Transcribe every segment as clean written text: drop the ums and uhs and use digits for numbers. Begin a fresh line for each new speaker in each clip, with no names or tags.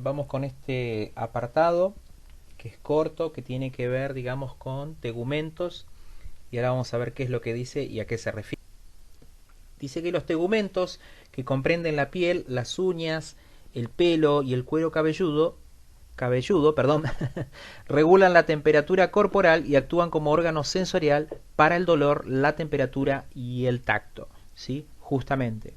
vamos con este apartado que es corto, que tiene que ver, digamos, con tegumentos, y ahora vamos a ver qué es lo que dice y a qué se refiere. Dice que los tegumentos, que comprenden la piel, las uñas, el pelo y el cuero cabelludo, regulan la temperatura corporal y actúan como órgano sensorial para el dolor, la temperatura y el tacto, ¿sí? Justamente.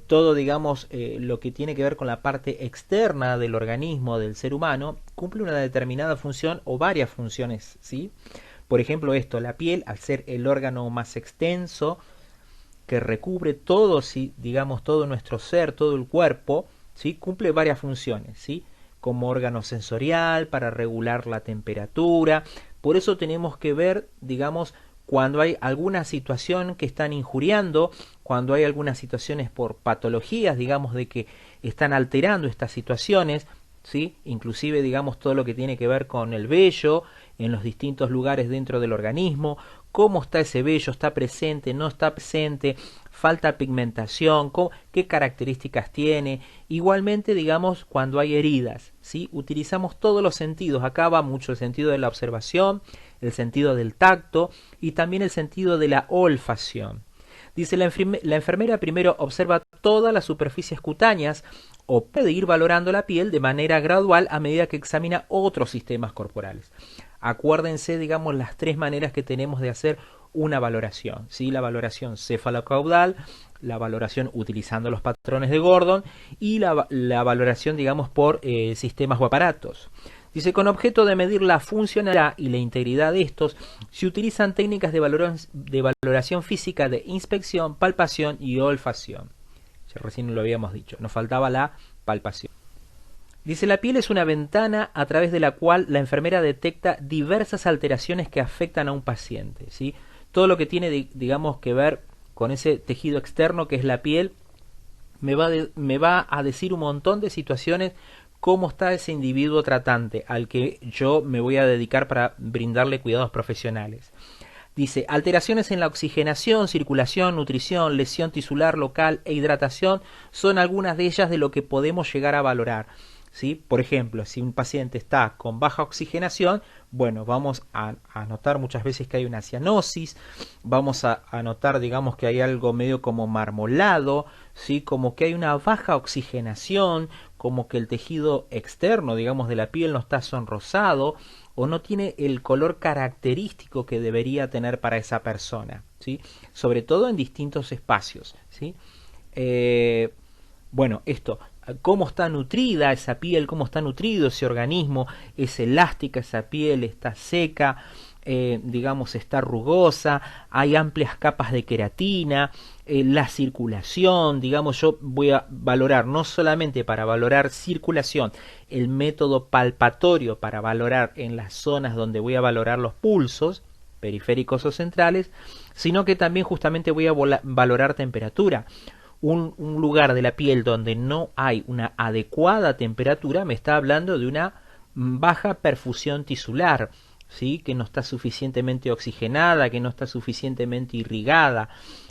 Todo, digamos, lo que tiene que ver con la parte externa del organismo del ser humano cumple una determinada función o varias funciones, ¿sí? Por ejemplo, esto, la piel, al ser el órgano más extenso que recubre todo, ¿sí? Digamos, todo nuestro ser, todo el cuerpo, ¿sí? Cumple varias funciones, ¿sí? Como órgano sensorial, para regular la temperatura. Por eso tenemos que ver, digamos, cuando hay alguna situación que están injuriando, cuando hay algunas situaciones por patologías, digamos, de que están alterando estas situaciones, ¿sí? Inclusive, digamos, todo lo que tiene que ver con el vello en los distintos lugares dentro del organismo, cómo está ese vello, está presente, no está presente, falta pigmentación, qué características tiene. Igualmente, digamos, cuando hay heridas, ¿sí? Utilizamos todos los sentidos. Acá va mucho el sentido de la observación, el sentido del tacto y también el sentido de la olfacción. Dice la enfermera primero observa todas las superficies cutáneas o puede ir valorando la piel de manera gradual a medida que examina otros sistemas corporales. Acuérdense, digamos, las tres maneras que tenemos de hacer una valoración, ¿sí? La valoración cefalocaudal, la valoración utilizando los patrones de Gordon y la valoración, digamos, por sistemas o aparatos. Dice, con objeto de medir la funcionalidad y la integridad de estos, se utilizan técnicas de valoración física de inspección, palpación y olfacción. Ya recién lo habíamos dicho, nos faltaba la palpación. Dice, la piel es una ventana a través de la cual la enfermera detecta diversas alteraciones que afectan a un paciente, ¿sí? Todo lo que tiene, digamos, que ver con ese tejido externo que es la piel, me va a decir un montón de situaciones, cómo está ese individuo tratante al que yo me voy a dedicar para brindarle cuidados profesionales. Dice, alteraciones en la oxigenación, circulación, nutrición, lesión tisular local e hidratación son algunas de ellas de lo que podemos llegar a valorar, ¿sí? Por ejemplo, si un paciente está con baja oxigenación, bueno, vamos a notar muchas veces que hay una cianosis, vamos a notar, digamos, que hay algo medio como marmolado, ¿sí? Como que hay una baja oxigenación, como que el tejido externo, digamos, de la piel no está sonrosado o no tiene el color característico que debería tener para esa persona, ¿sí? Sobre todo en distintos espacios, ¿sí? Bueno, esto, cómo está nutrida esa piel, cómo está nutrido ese organismo, es elástica esa piel, está seca, digamos, está rugosa, hay amplias capas de queratina, la circulación, digamos, yo voy a valorar no solamente para valorar circulación, el método palpatorio para valorar en las zonas donde voy a valorar los pulsos, periféricos o centrales, sino que también justamente voy a valorar temperatura. Un lugar de la piel donde no hay una adecuada temperatura me está hablando de una baja perfusión tisular, ¿sí? Que no está suficientemente oxigenada, que no está suficientemente irrigada.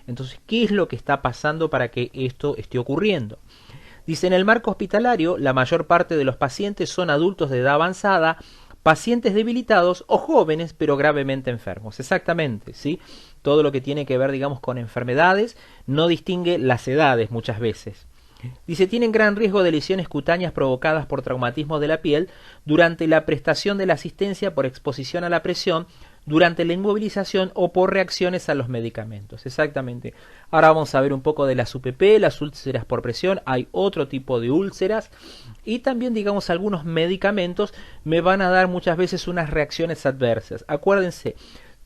Entonces, ¿qué es lo que está pasando para que esto esté ocurriendo? Dice, en el marco hospitalario, la mayor parte de los pacientes son adultos de edad avanzada, pacientes debilitados o jóvenes pero gravemente enfermos. Exactamente, ¿sí? Todo lo que tiene que ver, digamos, con enfermedades no distingue las edades muchas veces. Dice, tienen gran riesgo de lesiones cutáneas provocadas por traumatismos de la piel durante la prestación de la asistencia por exposición a la presión, durante la inmovilización o por reacciones a los medicamentos. Exactamente. Ahora vamos a ver un poco de las UPP, las úlceras por presión. Hay otro tipo de úlceras y también, digamos, algunos medicamentos me van a dar muchas veces unas reacciones adversas. Acuérdense,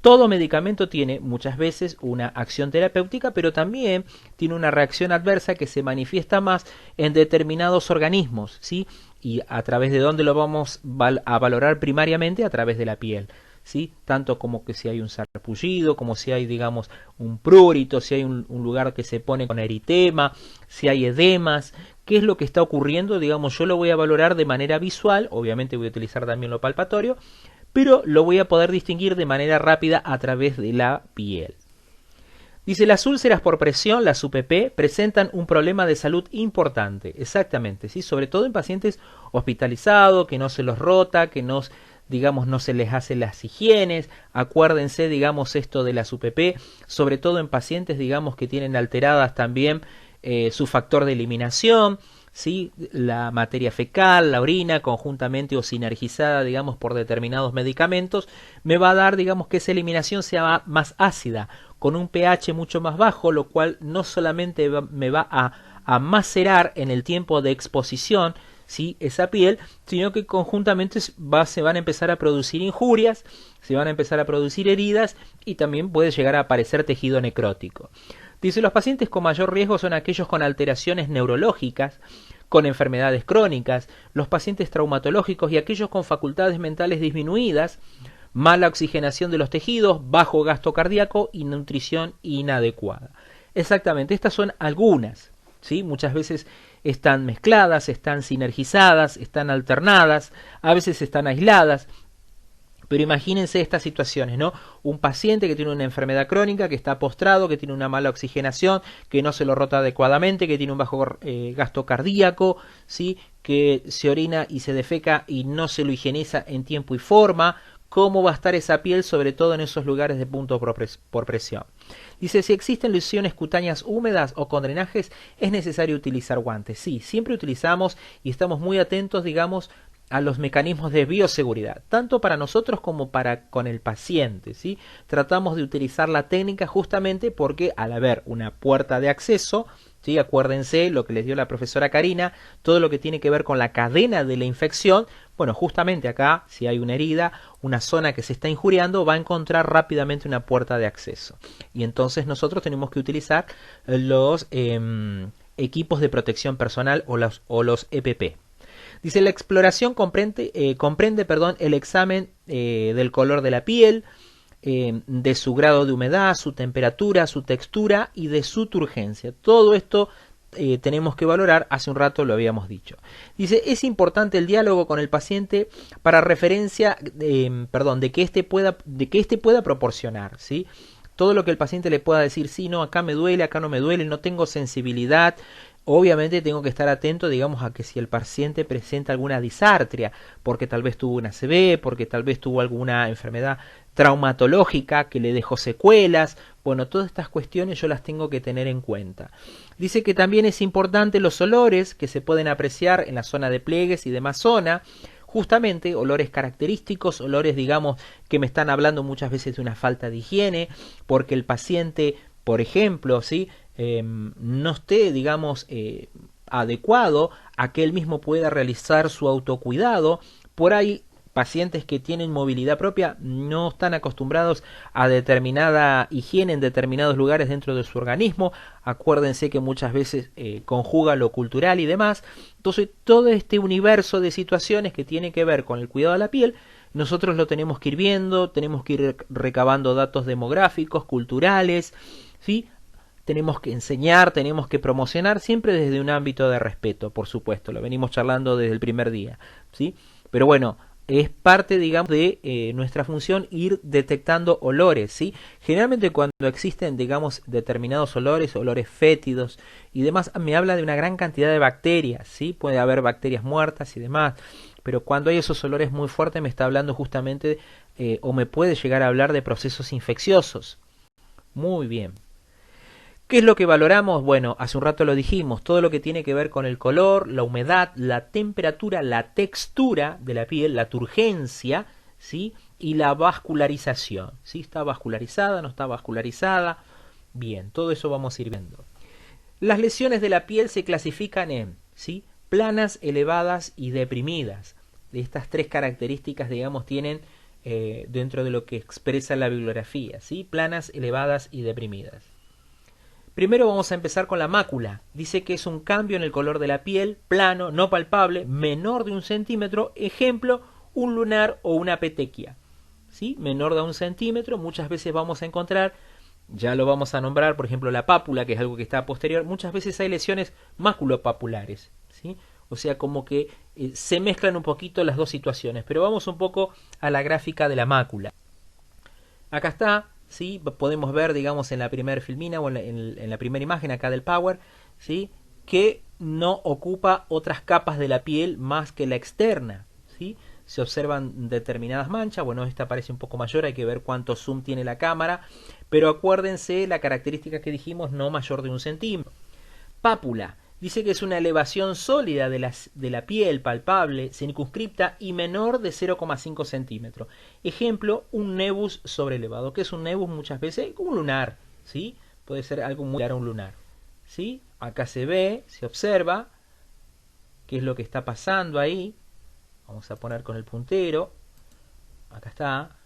todo medicamento tiene muchas veces una acción terapéutica, pero también tiene una reacción adversa que se manifiesta más en determinados organismos, ¿sí? Y a través de dónde lo vamos a valorar primariamente, a través de la piel, ¿sí? Tanto como que si hay un sarpullido, como si hay, digamos, un prurito, si hay un lugar que se pone con eritema, si hay edemas, qué es lo que está ocurriendo, digamos, yo lo voy a valorar de manera visual, obviamente voy a utilizar también lo palpatorio, pero lo voy a poder distinguir de manera rápida a través de la piel. Dice, las úlceras por presión, las UPP, presentan un problema de salud importante. Exactamente, ¿sí? Sobre todo en pacientes hospitalizados, que no se los rota, que no, digamos, no se les hace las higienes. Acuérdense, digamos, esto de las UPP, sobre todo en pacientes, digamos, que tienen alteradas también su factor de eliminación, ¿sí? La materia fecal, la orina, conjuntamente o sinergizada, digamos, por determinados medicamentos, me va a dar, digamos, que esa eliminación sea más ácida, con un pH mucho más bajo, lo cual no solamente me va a macerar en el tiempo de exposición, ¿sí? Esa piel, sino que conjuntamente se van a empezar a producir injurias, se van a empezar a producir heridas y también puede llegar a aparecer tejido necrótico. Dice, los pacientes con mayor riesgo son aquellos con alteraciones neurológicas, con enfermedades crónicas, los pacientes traumatológicos y aquellos con facultades mentales disminuidas, mala oxigenación de los tejidos, bajo gasto cardíaco y nutrición inadecuada. Exactamente, estas son algunas, ¿sí? Muchas veces están mezcladas, están sinergizadas, están alternadas, a veces están aisladas. Pero imagínense estas situaciones, ¿no? Un paciente que tiene una enfermedad crónica, que está postrado, que tiene una mala oxigenación, que no se lo rota adecuadamente, que tiene un bajo gasto cardíaco, ¿sí? Que se orina y se defeca y no se lo higieniza en tiempo y forma. ¿Cómo va a estar esa piel, sobre todo en esos lugares de punto por presión? Dice, si existen lesiones cutáneas húmedas o con drenajes, es necesario utilizar guantes. Sí, siempre utilizamos y estamos muy atentos, digamos, a los mecanismos de bioseguridad, tanto para nosotros como para con el paciente, ¿sí? Tratamos de utilizar la técnica justamente porque al haber una puerta de acceso, ¿sí? Acuérdense lo que les dio la profesora Karina, todo lo que tiene que ver con la cadena de la infección. Bueno, justamente acá, si hay una herida, una zona que se está injuriando, va a encontrar rápidamente una puerta de acceso. Y entonces nosotros tenemos que utilizar los equipos de protección personal o los EPP. Dice, la exploración comprende el examen del color de la piel, de su grado de humedad, su temperatura, su textura y de su turgencia. Todo esto tenemos que valorar, hace un rato lo habíamos dicho. Dice, es importante el diálogo con el paciente para referencia, de que éste pueda proporcionar, ¿sí? Todo lo que el paciente le pueda decir, sí, no, acá me duele, acá no me duele, no tengo sensibilidad. Obviamente tengo que estar atento, digamos, a que si el paciente presenta alguna disartria, porque tal vez tuvo una ACV, porque tal vez tuvo alguna enfermedad traumatológica que le dejó secuelas. Bueno, todas estas cuestiones yo las tengo que tener en cuenta. Dice que también es importante los olores que se pueden apreciar en la zona de pliegues y demás zona. Justamente olores característicos, olores, digamos, que me están hablando muchas veces de una falta de higiene, porque el paciente, por ejemplo, ¿sí? No esté, digamos, adecuado a que él mismo pueda realizar su autocuidado. Por ahí, pacientes que tienen movilidad propia no están acostumbrados a determinada higiene en determinados lugares dentro de su organismo. Acuérdense que muchas veces conjuga lo cultural y demás. Entonces, todo este universo de situaciones que tiene que ver con el cuidado de la piel, nosotros lo tenemos que ir viendo, tenemos que ir recabando datos demográficos, culturales, ¿sí? Tenemos que enseñar, tenemos que promocionar, siempre desde un ámbito de respeto, por supuesto, lo venimos charlando desde el primer día, ¿sí? Pero bueno, es parte, digamos, de nuestra función ir detectando olores, ¿sí? Generalmente cuando existen, digamos, determinados olores, olores fétidos y demás, me habla de una gran cantidad de bacterias, ¿sí? Puede haber bacterias muertas y demás, pero cuando hay esos olores muy fuertes me está hablando justamente, o me puede llegar a hablar de procesos infecciosos. Muy bien. ¿Qué es lo que valoramos? Bueno, hace un rato lo dijimos, todo lo que tiene que ver con el color, la humedad, la temperatura, la textura de la piel, la turgencia, ¿sí? Y la vascularización, ¿sí? ¿Está vascularizada? ¿No está vascularizada? Bien, todo eso vamos a ir viendo. Las lesiones de la piel se clasifican en, ¿sí? Planas, elevadas y deprimidas. Estas tres características, digamos, tienen dentro de lo que expresa la bibliografía, ¿sí? Planas, elevadas y deprimidas. Primero vamos a empezar con la mácula. Dice que es un cambio en el color de la piel, plano, no palpable, menor de 1 centímetro, ejemplo, un lunar o una petequia. ¿Sí? Menor de 1 centímetro, muchas veces vamos a encontrar, ya lo vamos a nombrar, por ejemplo, la pápula, que es algo que está posterior, muchas veces hay lesiones maculopapulares, ¿sí? O sea, como que se mezclan un poquito las dos situaciones, pero vamos un poco a la gráfica de la mácula. Acá está, ¿sí? Podemos ver, digamos, en la primera filmina o en la primera imagen acá del Power, ¿sí? Que no ocupa otras capas de la piel más que la externa, ¿sí? Se observan determinadas manchas, bueno, esta parece un poco mayor, hay que ver cuánto zoom tiene la cámara, pero acuérdense la característica que dijimos, no mayor de 1 centímetro. Pápula. Dice que es una elevación sólida de la piel palpable, circunscripta y menor de 0,5 centímetros. Ejemplo, un nebus sobrelevado. ¿Qué es un nebus? Muchas veces un lunar, ¿sí? Puede ser algo muy claro, un lunar, ¿sí? Acá se ve, se observa qué es lo que está pasando ahí. Vamos a poner con el puntero. Acá está.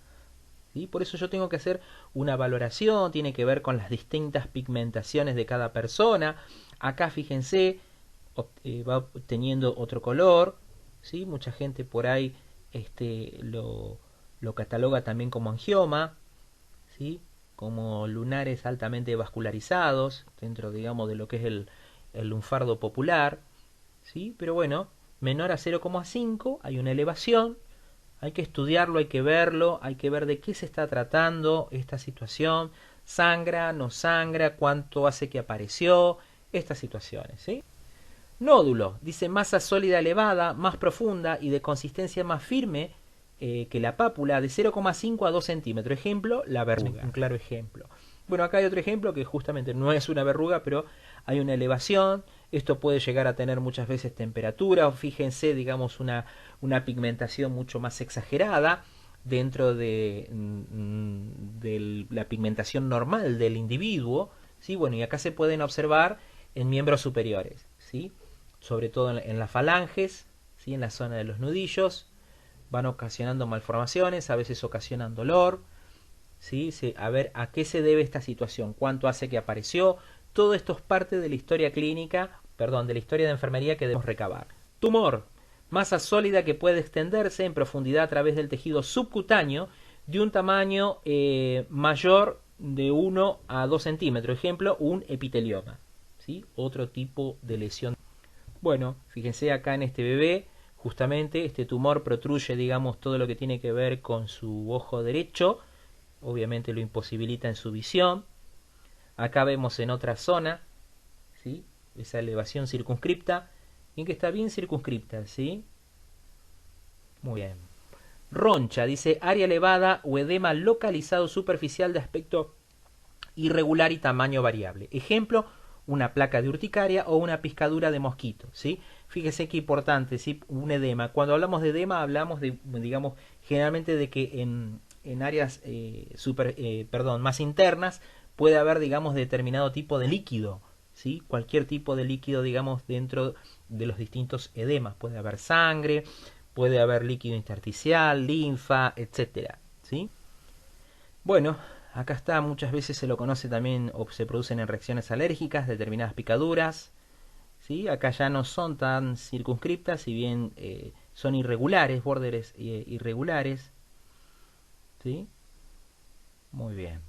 ¿Sí? Por eso yo tengo que hacer una valoración, tiene que ver con las distintas pigmentaciones de cada persona. Acá fíjense, va obteniendo otro color, ¿sí? Mucha gente por ahí lo cataloga también como angioma, ¿sí? Como lunares altamente vascularizados, dentro, digamos, de lo que es el lunfardo popular, ¿sí? Pero bueno, menor a 0,5 hay una elevación. Hay que estudiarlo, hay que verlo, hay que ver de qué se está tratando esta situación. ¿Sangra, no sangra? ¿Cuánto hace que apareció? Estas situaciones, ¿sí? Nódulo, dice masa sólida elevada, más profunda y de consistencia más firme que la pápula, de 0,5 a 2 centímetros. Ejemplo, la verruga. Un claro ejemplo. Bueno, acá hay otro ejemplo que justamente no es una verruga, pero hay una elevación. Esto puede llegar a tener muchas veces temperatura, o fíjense, digamos, una pigmentación mucho más exagerada dentro de la pigmentación normal del individuo, ¿sí? Bueno, y acá se pueden observar en miembros superiores, ¿sí? Sobre todo en las falanges, ¿sí? En la zona de los nudillos, van ocasionando malformaciones, a veces ocasionan dolor, ¿sí? A ver a qué se debe esta situación, cuánto hace que apareció. Todo esto es parte de la historia clínica, perdón, de la historia de enfermería que debemos recabar. Tumor, masa sólida que puede extenderse en profundidad a través del tejido subcutáneo de un tamaño mayor de 1 a 2 centímetros. Ejemplo, un epitelioma, ¿sí? Otro tipo de lesión. Bueno, fíjense acá en este bebé, justamente este tumor protruye, digamos, todo lo que tiene que ver con su ojo derecho, obviamente lo imposibilita en su visión. Acá vemos en otra zona, ¿sí? Esa elevación circunscripta, y que está bien circunscripta, ¿sí? Muy bien. Roncha, dice área elevada o edema localizado superficial de aspecto irregular y tamaño variable. Ejemplo, una placa de urticaria o una picadura de mosquito, ¿sí? Fíjese qué importante, ¿sí? Un edema. Cuando hablamos de edema hablamos de, digamos, generalmente de que en áreas más internas puede haber, digamos, determinado tipo de líquido, ¿sí? Cualquier tipo de líquido, digamos, dentro de los distintos edemas. Puede haber sangre, puede haber líquido intersticial, linfa, etcétera, ¿sí? Bueno, acá está, muchas veces se lo conoce también o se producen en reacciones alérgicas, determinadas picaduras, ¿sí? Acá ya no son tan circunscriptas, si bien son irregulares, bordes irregulares, ¿sí? Muy bien.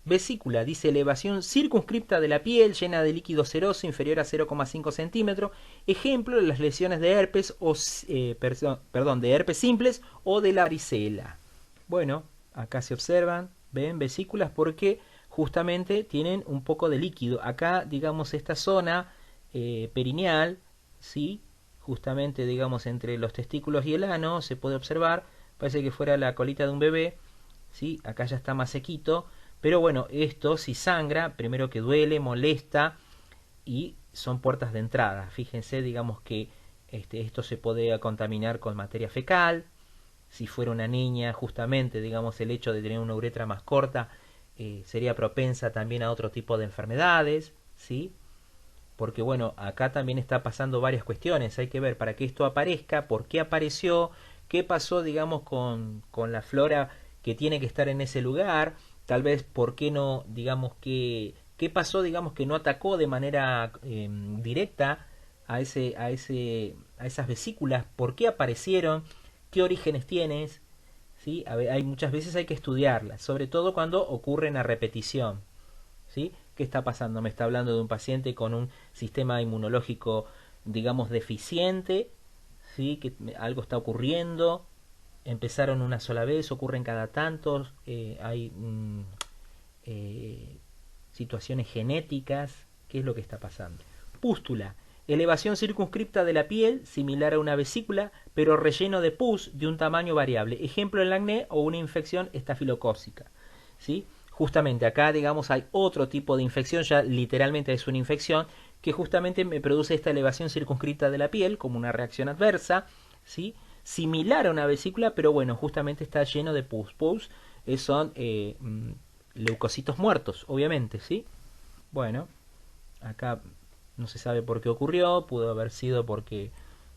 Vesícula, dice elevación circunscripta de la piel llena de líquido seroso inferior a 0,5 centímetros. Ejemplo, las lesiones de herpes o de herpes simples o de la varicela. Bueno, acá se observan, ven vesículas porque justamente tienen un poco de líquido. Acá, digamos, esta zona perineal, ¿sí? Justamente, digamos, entre los testículos y el ano se puede observar, parece que fuera la colita de un bebé, ¿sí? Acá ya está más sequito. Pero bueno, esto si sangra, primero que duele, molesta y son puertas de entrada. Fíjense, digamos que esto se puede contaminar con materia fecal. Si fuera una niña, justamente, digamos, el hecho de tener una uretra más corta sería propensa también a otro tipo de enfermedades, ¿sí? Porque bueno, acá también está pasando varias cuestiones. Hay que ver para que esto aparezca, por qué apareció, qué pasó, digamos, con la flora que tiene que estar en ese lugar, tal vez por qué no, digamos, qué pasó, digamos, que no atacó de manera directa a esas vesículas, por qué aparecieron, qué orígenes tienes, ¿sí? Hay muchas veces hay que estudiarlas, sobre todo cuando ocurren a repetición, ¿sí? ¿Qué está pasando? Me está hablando de un paciente con un sistema inmunológico, digamos, deficiente, ¿sí? Que algo está ocurriendo, empezaron una sola vez, ocurren cada tantos, hay situaciones genéticas. ¿Qué es lo que está pasando? Pústula. Elevación circunscripta de la piel, similar a una vesícula, pero relleno de pus de un tamaño variable. Ejemplo, el acné o una infección estafilocócica. ¿Sí? Justamente acá, digamos, hay otro tipo de infección, ya literalmente es una infección, que justamente me produce esta elevación circunscripta de la piel como una reacción adversa, ¿sí? Similar a una vesícula, pero bueno, justamente está lleno de pus. Pus son leucocitos muertos, obviamente, ¿sí? Bueno, acá no se sabe por qué ocurrió, pudo haber sido porque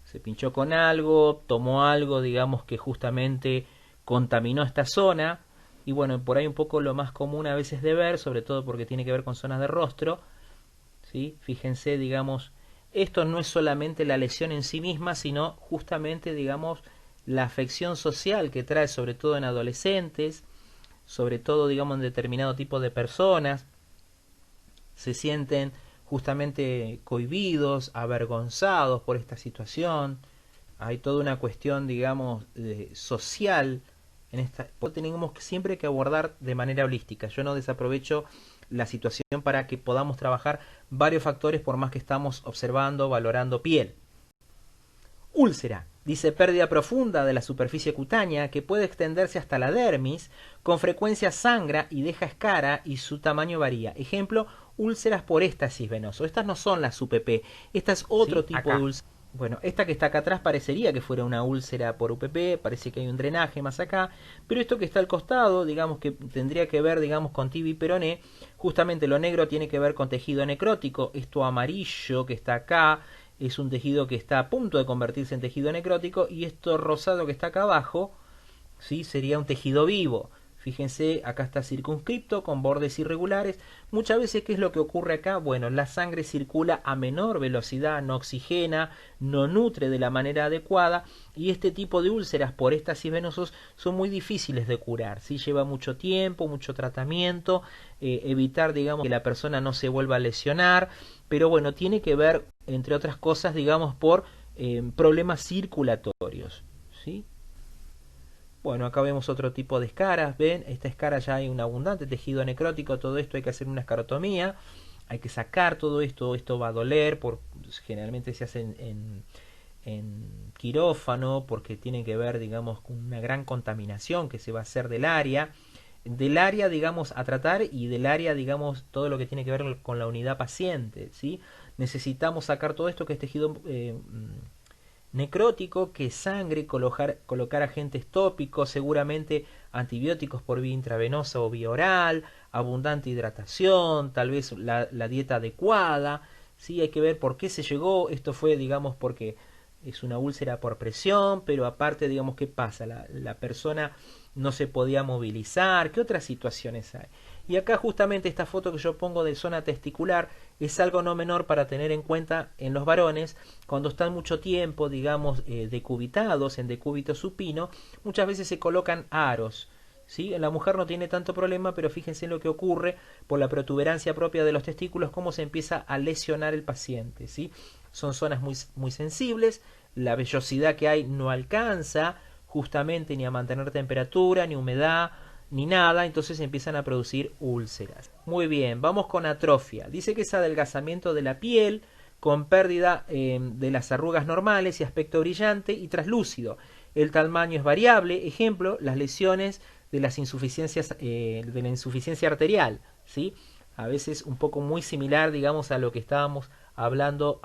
se pinchó con algo, tomó algo, digamos, que justamente contaminó esta zona. Y bueno, por ahí un poco lo más común a veces de ver, sobre todo porque tiene que ver con zonas de rostro, ¿sí? Fíjense, digamos, esto no es solamente la lesión en sí misma, sino justamente, digamos, la afección social que trae, sobre todo en adolescentes, sobre todo, digamos, en determinado tipo de personas, se sienten justamente cohibidos, avergonzados por esta situación. Hay toda una cuestión, digamos, social en esta. Tenemos que siempre que abordar de manera holística. Yo no desaprovecho la situación para que podamos trabajar varios factores por más que estamos observando, valorando piel. Úlcera. Dice pérdida profunda de la superficie cutánea que puede extenderse hasta la dermis, con frecuencia sangra y deja escara y su tamaño varía. Ejemplo, úlceras por éstasis venoso. Estas no son las UPP, esta es otro tipo acá de úlcera. Bueno, esta que está acá atrás parecería que fuera una úlcera por UPP, parece que hay un drenaje más acá, pero esto que está al costado, digamos que tendría que ver, digamos, con tibia y peroné. Justamente lo negro tiene que ver con tejido necrótico, esto amarillo que está acá es un tejido que está a punto de convertirse en tejido necrótico, y esto rosado que está acá abajo, ¿sí? Sería un tejido vivo. Fíjense, acá está circunscripto con bordes irregulares. Muchas veces, ¿qué es lo que ocurre acá? Bueno, la sangre circula a menor velocidad, no oxigena, no nutre de la manera adecuada, y este tipo de úlceras por éstasis venosos son muy difíciles de curar, ¿sí? Lleva mucho tiempo, mucho tratamiento, evitar, digamos, que la persona no se vuelva a lesionar, pero bueno, tiene que ver, entre otras cosas, digamos, por problemas circulatorios, ¿sí? Bueno, acá vemos otro tipo de escaras, ven, esta escara ya hay un abundante tejido necrótico, todo esto hay que hacer una escarotomía, hay que sacar todo esto, esto va a doler, generalmente se hace en quirófano, porque tiene que ver, digamos, con una gran contaminación que se va a hacer del área, digamos, a tratar, y del área, digamos, todo lo que tiene que ver con la unidad paciente, ¿sí? Necesitamos sacar todo esto que es tejido necrótico, que sangre, colocar agentes tópicos, seguramente antibióticos por vía intravenosa o vía oral, abundante hidratación, tal vez la dieta adecuada, ¿sí? Hay que ver por qué se llegó, esto fue, digamos, porque es una úlcera por presión, pero aparte, digamos, ¿qué pasa? La persona no se podía movilizar, ¿qué otras situaciones hay? Y acá justamente esta foto que yo pongo de zona testicular es algo no menor para tener en cuenta en los varones cuando están mucho tiempo, digamos, decubitados, en decúbito supino, muchas veces se colocan aros, ¿sí? En la mujer no tiene tanto problema, pero fíjense en lo que ocurre por la protuberancia propia de los testículos, cómo se empieza a lesionar el paciente, ¿sí? Son zonas muy, muy sensibles, la vellosidad que hay no alcanza justamente ni a mantener temperatura, ni humedad, ni nada, entonces empiezan a producir úlceras. Muy bien, vamos con atrofia. Dice que es adelgazamiento de la piel con pérdida de las arrugas normales y aspecto brillante y traslúcido. El tamaño es variable, ejemplo, las lesiones de las insuficiencias de la insuficiencia arterial, ¿sí? A veces un poco muy similar, digamos, a lo que estábamos hablando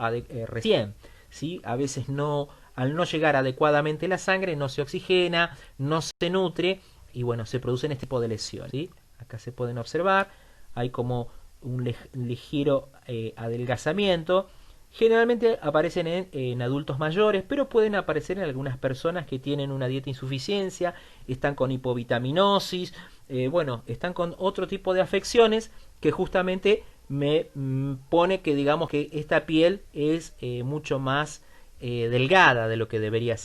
recién, ¿sí? A veces no, al no llegar adecuadamente la sangre, no se oxigena, no se nutre, y bueno, se producen este tipo de lesiones, ¿sí? Acá se pueden observar, hay como un ligero adelgazamiento. Generalmente aparecen en adultos mayores, pero pueden aparecer en algunas personas que tienen una dieta insuficiencia, están con hipovitaminosis, bueno, están con otro tipo de afecciones que justamente me pone que, digamos, que esta piel es mucho más delgada de lo que debería ser.